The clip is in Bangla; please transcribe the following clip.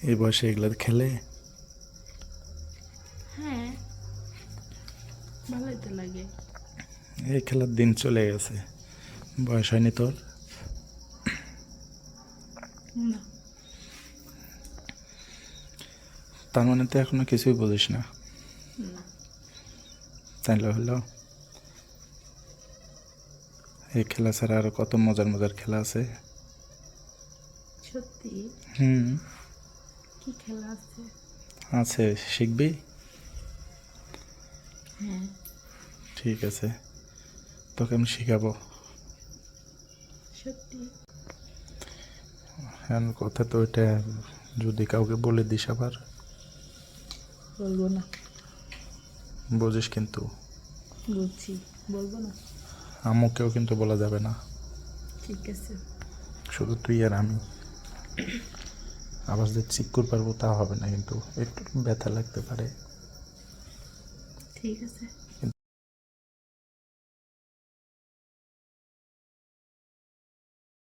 এই বয়সে এগুলো খেলে? হ্যাঁ, ভালোই তো লাগে। এই খেলার দিন চলে গেছে, বয়স হয়নি তোর? না। তার মানে তো এখনো কিছুই বুঝিস না? না। তাইলে হলো, এই খেলা ছাড়া আরো কত মজার মজার খেলা আছে। সত্যি? হুম, কি খেলা আছে? আছে, শিখবি? হ্যাঁ। ঠিক আছে, তোকে আমি শিখাবো। সত্যি? এখন কথা তো ওইটা, যদি কাউকে বলে দিস আবার বলবো না। বুঝিস কিন্তু। বুঝছি, বলবো না। আম্মুকেও কিন্তু বলা যাবে না, ঠিক আছে। শুধু তুই আর আমি। আবার যে চিক্কুর পারবো তা হবে না, কিন্তু একটু ব্যথা লাগতে পারে। ঠিক আছে।